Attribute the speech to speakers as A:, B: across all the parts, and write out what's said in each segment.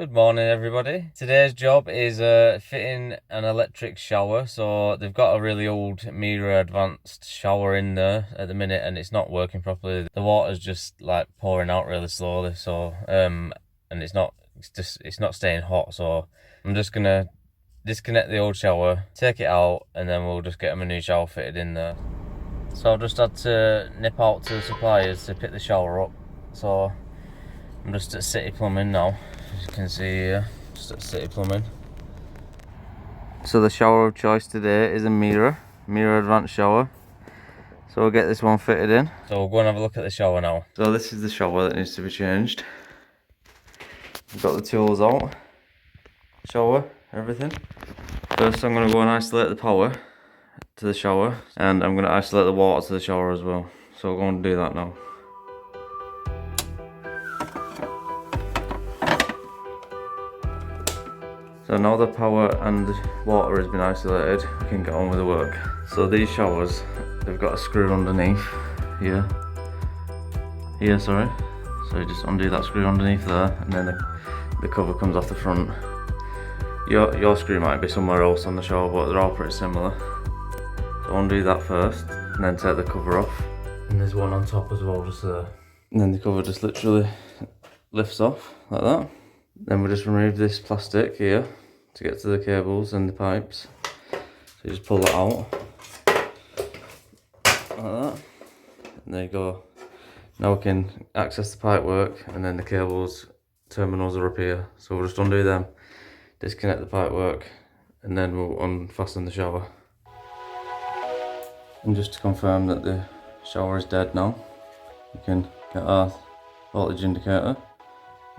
A: Good morning, everybody. Today's job is fitting an electric shower. So they've got a really old Mira advanced shower in there at the minute, and it's not working properly. The water's just like pouring out really slowly. So and it's not staying hot. So I'm just gonna disconnect the old shower, take it out, and then we'll just get them a new shower fitted in there. So I've just had to nip out to the suppliers to pick the shower up. So I'm just at City Plumbing now, as you can see here, just at City Plumbing. So the shower of choice today is a Mira advanced shower. So we'll get this one fitted in. So we'll go and have a look at the shower now. So this is the shower that needs to be changed. We've got the tools out, shower, everything. First I'm going to go and isolate the power to the shower, and I'm going to isolate the water to the shower as well. So we're going to do that now. So now the power and water has been isolated, we can get on with the work. So these showers, they've got a screw underneath here. So you just undo that screw underneath there, and then the cover comes off the front. Your screw might be somewhere else on the shower, but they're all pretty similar. So undo that first, and then take the cover off. And there's one on top as well, just there. And then the cover just literally lifts off, like that. Then we just remove this plastic here to get to the cables and the pipes. So you just pull that out, like that. And there you go. Now we can access the pipe work, and then the cables terminals are up here. So we'll just undo them, disconnect the pipe work, and then we'll unfasten the shower. And just to confirm that the shower is dead now, we can get our voltage indicator.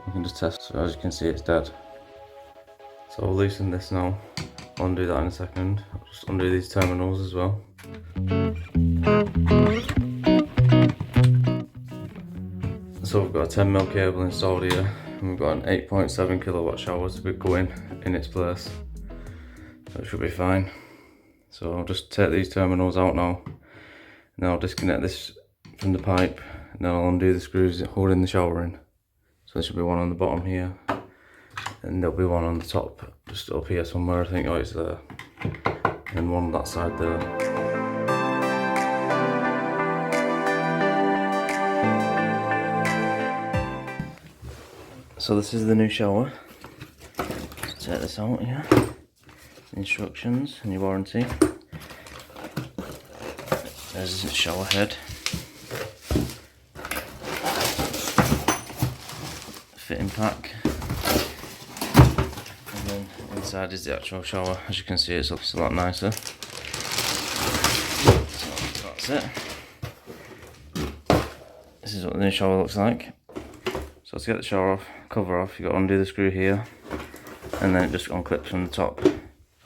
A: We can just test. So as you can see, it's dead. So I'll loosen this now. I'll undo that in a second. I'll just undo these terminals as well. So we've got a 10mm cable installed here, and we've got an 8.7 kilowatt shower to be going in its place. So it should be fine. So I'll just take these terminals out now, and then I'll disconnect this from the pipe, and then I'll undo the screws holding the shower in. So there should be one on the bottom here, and there'll be one on the top, just up here somewhere, I think. Oh, it's there. And one on that side there. So this is the new shower. Let's take this out here. Instructions and your warranty. There's the shower head. Fitting pack, and then inside is the actual shower. As you can see, it looks a lot nicer. So that's it. This is what the new shower looks like. So to get the shower off, cover off, you got to undo the screw here, and then it just unclips from the top. So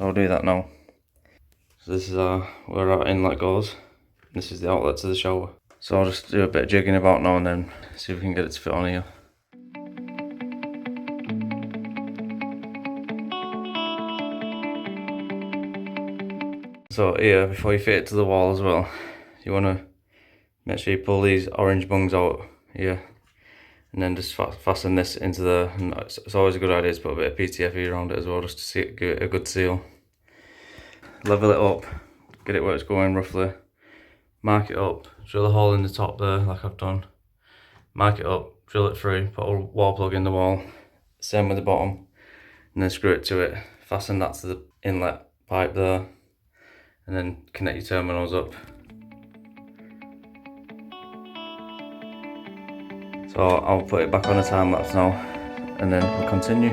A: I'll do that now. So this is where our inlet goes. This is the outlet to the shower. So I'll just do a bit of jigging about now and then see if we can get it to fit on here. So here, before you fit it to the wall as well, you want to make sure you pull these orange bungs out here, and then just fasten this into the, and it's always a good idea to put a bit of PTFE around it as well, just to give it a good seal. Level it up, get it where it's going roughly, mark it up, drill a hole in the top there like I've done, mark it up, drill it through, put a wall plug in the wall, same with the bottom, and then screw it to it, fasten that to the inlet pipe there, and then connect your terminals up. So I'll put it back on a time lapse now, and then we'll continue.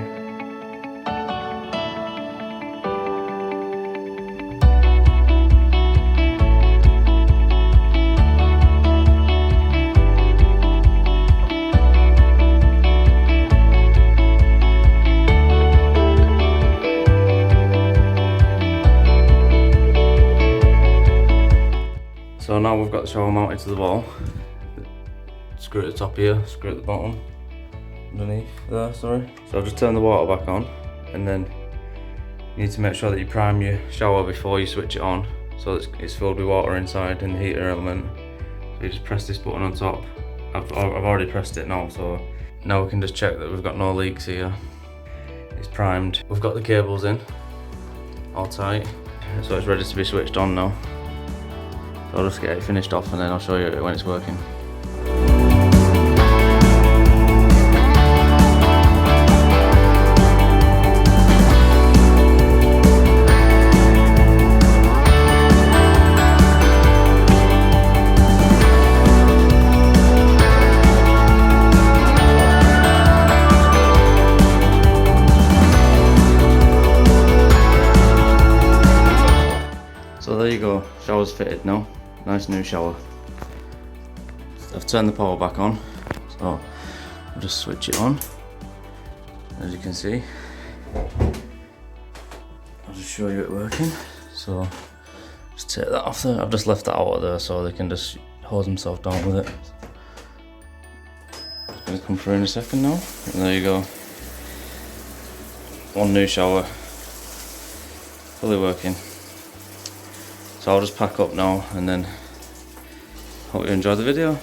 A: So now we've got the shower mounted to the wall. Screw at the top here, screw at the bottom, underneath there, sorry. So I'll just turn the water back on, and then you need to make sure that you prime your shower before you switch it on, so it's filled with water inside and the heater element. So you just press this button on top. I've already pressed it now, so now we can just check that we've got no leaks here. It's primed. We've got the cables in, all tight, so it's ready to be switched on now. So I'll just get it finished off and then I'll show you when it's working. So there you go, shower's fitted now. Nice new shower. I've turned the power back on, so I'll just switch it on. As you can see, I'll just show you it working. So just take that off there. I've just left that out of there so they can just hose themselves down with it. It's going to come through in a second now. And there you go. One new shower, fully working. So I'll just pack up now and then hope you enjoy the video.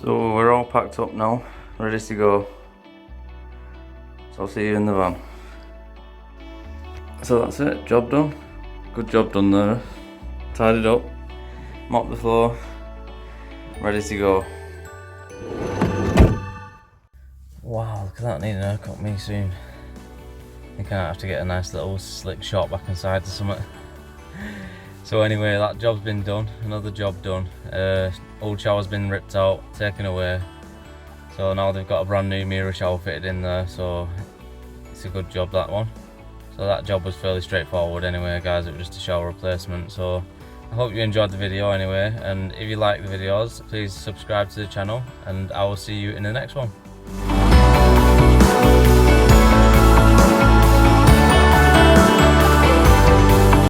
A: So we're all packed up now, ready to go. So I'll see you in the van. So that's it, job done. Good job done there. Tidied up, mopped the floor, ready to go. Wow, look at that, need an haircut me soon. I think I have to get a nice little slick shot back inside or something. So anyway, that job's been done, another job done. Old shower's been ripped out, taken away. So now they've got a brand new Mira shower fitted in there, so it's a good job, that one. So that job was fairly straightforward anyway, guys, it was just a shower replacement. So I hope you enjoyed the video anyway, and if you like the videos, please subscribe to the channel, and I will see you in the next one.